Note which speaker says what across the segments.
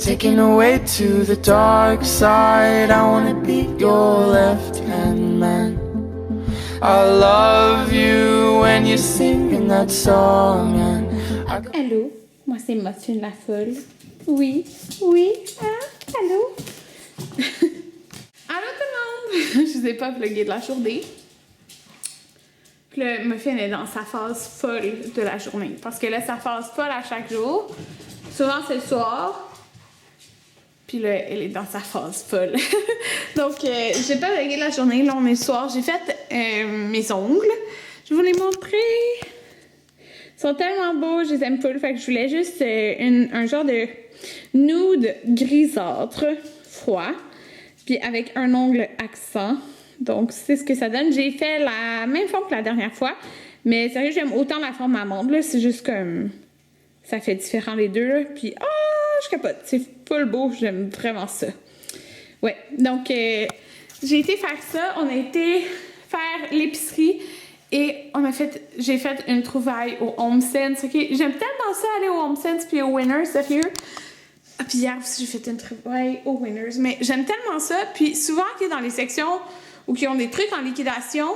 Speaker 1: taken away to the dark side. I wanna be your left-hand man. I love you when you're singing that song and
Speaker 2: Allô, moi c'est Mothune la folle. Oui, oui, hein, allô. Allô tout le monde. Je vous ai pas vlogué de la journée. Puis le Muffin est dans sa phase folle de la journée. Parce que là, sa phase folle à chaque jour. Souvent c'est le soir. Puis là, elle est dans sa phase folle. Donc, j'ai pas vlogué de la journée. Là, on est le soir. J'ai fait mes ongles. Je vais vous les montrer. Ils sont tellement beaux, je les aime full. Fait que je voulais juste un genre de nude grisâtre, froid. Puis avec un ongle accent. Donc, c'est ce que ça donne. J'ai fait la même forme que la dernière fois. Mais sérieux, j'aime autant la forme amande. C'est juste comme... Ça fait différent les deux. Là. Puis, je capote. C'est full beau. J'aime vraiment ça. Ouais. Donc, j'ai été faire ça. On a été faire l'épicerie. Et j'ai fait une trouvaille au HomeSense. Okay? J'aime tellement ça aller au HomeSense puis au Winners, sérieux. Ah, puis hier aussi, j'ai fait une trouvaille au Winners. Mais j'aime tellement ça. Puis souvent, dans les sections où ils ont des trucs en liquidation,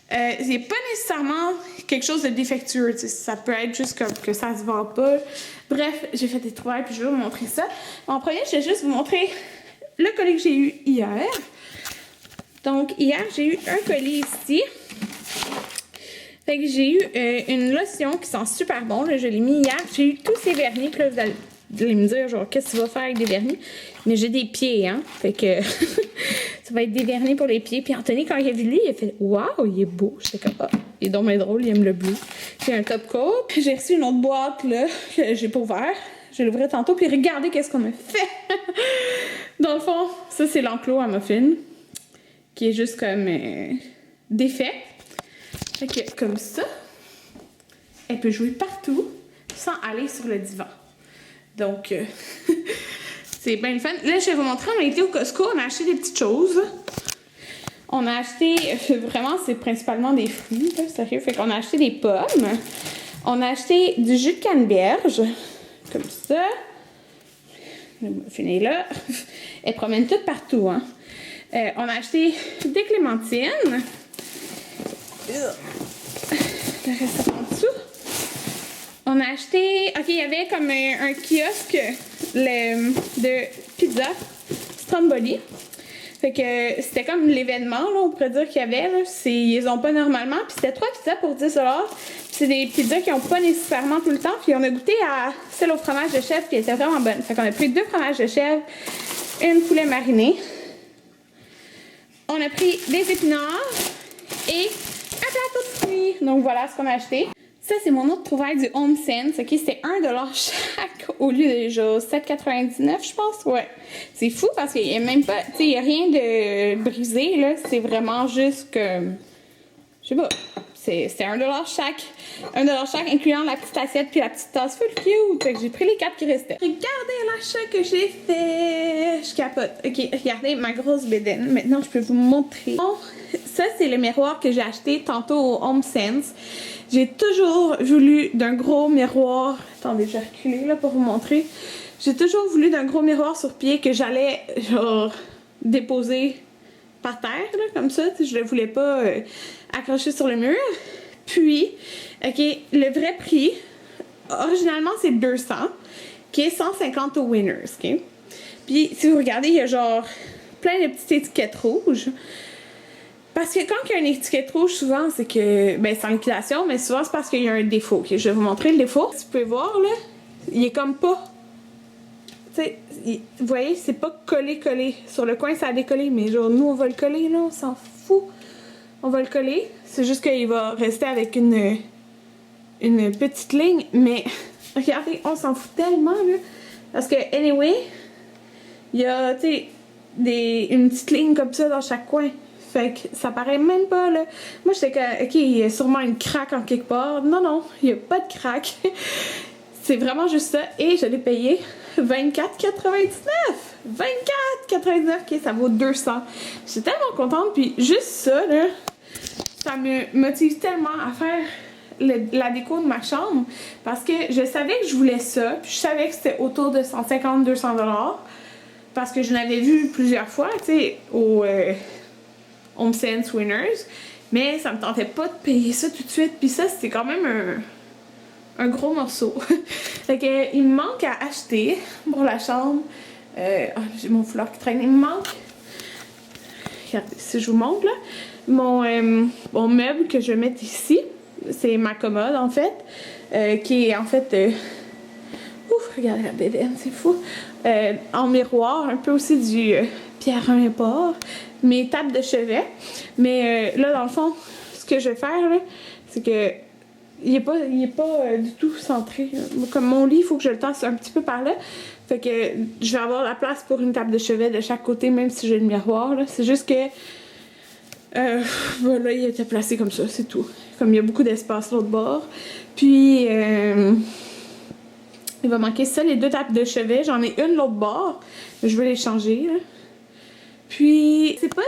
Speaker 2: c'est pas nécessairement quelque chose de défectueux. Ça peut être juste comme que ça se vend pas. Bref, j'ai fait des trouvailles puis je vais vous montrer ça. En premier, je vais juste vous montrer le colis que j'ai eu hier. Donc, hier, j'ai eu un colis ici. Fait que j'ai eu une lotion qui sent super bon. Là, je l'ai mis hier. J'ai eu tous ces vernis. Puis là, vous allez me dire, genre, qu'est-ce que tu vas faire avec des vernis? Mais j'ai des pieds, hein. Fait que ça va être des vernis pour les pieds. Puis Anthony, quand il a vu lui, il a fait waouh, il est beau. J'étais comme, il est donc bien drôle, il aime le bleu. J'ai un top coat. J'ai reçu une autre boîte, là, que j'ai pas ouvert. Je l'ouvrais tantôt. Puis regardez qu'est-ce qu'on a fait. Dans le fond, ça, c'est l'enclos à muffin, qui est juste comme défait. Fait que, comme ça, elle peut jouer partout sans aller sur le divan. Donc, c'est bien le fun. Là, je vais vous montrer, on a été au Costco, on a acheté des petites choses. On a acheté, vraiment, c'est principalement des fruits, là, sérieux. Fait qu'on a acheté des pommes. On a acheté du jus de canneberge, comme ça. Le muffin est là. Elle promène tout partout, hein. On a acheté des clémentines. Le reste en dessous. On a acheté... OK, il y avait comme un kiosque de pizza Stromboli. Fait que c'était comme l'événement, là, on pourrait dire qu'il y avait. Là. Ils ont pas normalement. Puis c'était 3 pizzas pour 10 $. C'est des pizzas qui n'ont pas nécessairement tout le temps. Puis on a goûté à celle au fromage de chèvre qui était vraiment bonne. Fait qu'on a pris 2 fromages de chèvre, une poulet marinée. On a pris des épinards et un plateau de fruits. Donc voilà ce qu'on a acheté. Ça, c'est mon autre trouvaille du HomeSense. OK, c'était 1 $ chaque au lieu de genre 7,99 je pense. Ouais. C'est fou parce qu'il n'y a même pas... Tu sais, il n'y a rien de brisé, là. C'est vraiment juste que... Je sais pas. C'est 1 $ chaque. 1 $ chaque, incluant la petite assiette puis la petite tasse full cute. Fait que j'ai pris les 4 qui restaient. Regardez l'achat que j'ai fait. Je capote. OK, regardez ma grosse bédaine. Maintenant, je peux vous montrer. Bon, ça, c'est le miroir que j'ai acheté tantôt au HomeSense. J'ai toujours voulu d'un gros miroir. Attendez, je vais reculer là pour vous montrer. J'ai toujours voulu d'un gros miroir sur pied que j'allais, genre, déposer par terre, là, comme ça. Je le voulais pas accrocher sur le mur. Puis, OK, le vrai prix, originalement, c'est 200, qui est 150 au Winners, OK? Puis, si vous regardez, il y a genre plein de petites étiquettes rouges. Parce que quand il y a une étiquette rouge, souvent, c'est que... Ben, c'est en liquidation, mais souvent, c'est parce qu'il y a un défaut. Okay? Je vais vous montrer le défaut. Si vous pouvez voir, là, il est comme pas... Tu sais, vous voyez, c'est pas collé. Sur le coin, ça a décollé. Mais genre, nous, on va le coller, là, on s'en fout. On va le coller. C'est juste qu'il va rester avec une petite ligne. Mais, regardez, on s'en fout tellement, là. Parce que, anyway, il y a, tu sais, une petite ligne comme ça dans chaque coin. Fait que ça paraît même pas, là. Moi, j'étais que, OK, il y a sûrement une craque en quelque part. Non, il n'y a pas de craque. C'est vraiment juste ça. Et je l'ai payé 24,99 $. 24,99 $, OK, ça vaut 200. Je suis tellement contente. Puis juste ça, là, ça me motive tellement à faire la déco de ma chambre parce que je savais que je voulais ça, puis je savais que c'était autour de 150-200 $, parce que je l'avais vu plusieurs fois, tu sais, au Home Sense Winners, mais ça me tentait pas de payer ça tout de suite, puis ça, c'était quand même un gros morceau. Fait que, il me manque à acheter pour la chambre. J'ai mon foulard qui traîne. Il me manque. Regardez, si je vous montre là. Mon meuble que je vais mettre ici. C'est ma commode en fait. Qui est en fait. Ouf, regardez la bédaine, c'est fou. En miroir, un peu aussi du Pierre Import. Mes tables de chevet. Mais là, dans le fond, ce que je vais faire là, c'est que il est pas du tout centré. Comme mon lit, il faut que je le tasse un petit peu par là. Fait que je vais avoir la place pour une table de chevet de chaque côté, même si j'ai le miroir. C'est juste que voilà, il était placé comme ça, c'est tout. Comme il y a beaucoup d'espace l'autre bord. Puis il va manquer ça, les 2 tables de chevet. J'en ai une l'autre bord. Je vais les changer. Là. Puis, je sais pas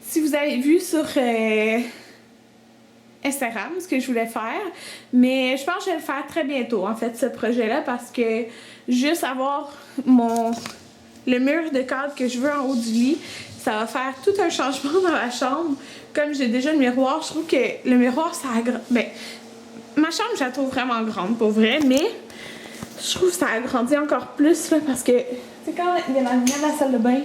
Speaker 2: si vous avez vu sur Instagram, ce que je voulais faire, mais je pense que je vais le faire très bientôt en fait ce projet-là parce que juste avoir le mur de cadre que je veux en haut du lit, ça va faire tout un changement dans la chambre. Comme j'ai déjà le miroir, je trouve que le miroir ça agrandit. Ben, ma chambre je la trouve vraiment grande pour vrai, mais je trouve que ça agrandit encore plus là, parce que c'est quand il y a la lumière de la salle de bain,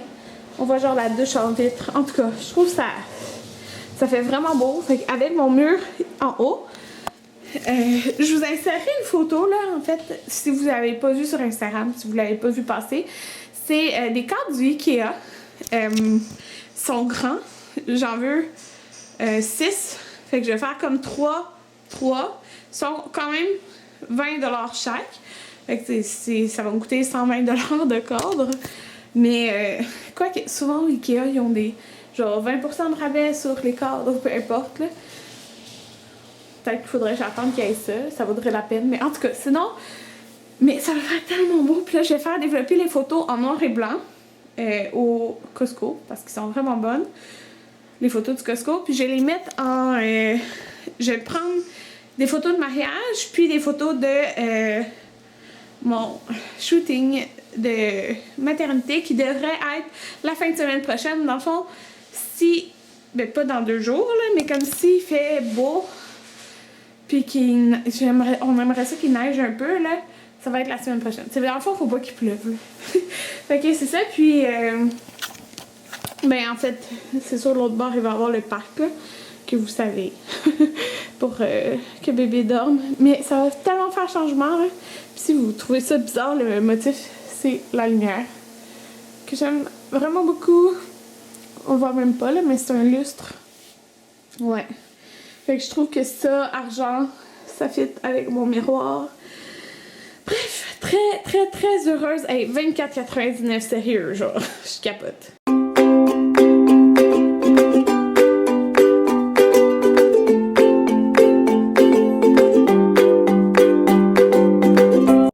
Speaker 2: on voit genre la douche en vitre. En tout cas, je trouve que ça fait vraiment beau. Fait avec mon mur en haut, je vous insérerai une photo là, en fait, si vous l'avez pas vu sur Instagram, si vous l'avez pas vu passer. C'est des cadres du Ikea. Sont grands. J'en veux 6. Fait que je vais faire comme 3. Sont quand même 20 $ chaque. Fait que ça va me coûter 120 $ de cadre. Mais quoi que souvent Ikea, ils ont des genre 20% de rabais sur les cadres, peu importe là. Peut-être qu'il faudrait que j'attende qu'il y ait ça, ça vaudrait la peine. Mais en tout cas, sinon, mais ça va faire tellement beau. Puis là, je vais faire développer les photos en noir et blanc au Costco, parce qu'ils sont vraiment bonnes, les photos du Costco. Puis je vais les mettre en... je vais prendre des photos de mariage, puis des photos de mon shooting de maternité qui devrait être la fin de semaine prochaine. Dans le fond, ben pas dans 2 jours, là, mais comme s'il fait beau, puis on aimerait ça qu'il neige un peu, là, ça va être la semaine prochaine. C'est dans le fond, faut pas qu'il pleuve. Fait que c'est ça, puis ben en fait, c'est sûr l'autre bord, il va y avoir le parc, là, que vous savez, pour que bébé dorme. Mais ça va tellement faire changement, là. Puis si vous trouvez ça bizarre, le motif, c'est la lumière, que j'aime vraiment beaucoup. On le voit même pas, là, mais c'est un lustre. Ouais. Fait que je trouve que ça, argent, ça fit avec mon miroir. Bref, très, très, très heureuse. Hey, 24,99, sérieux, genre, je capote.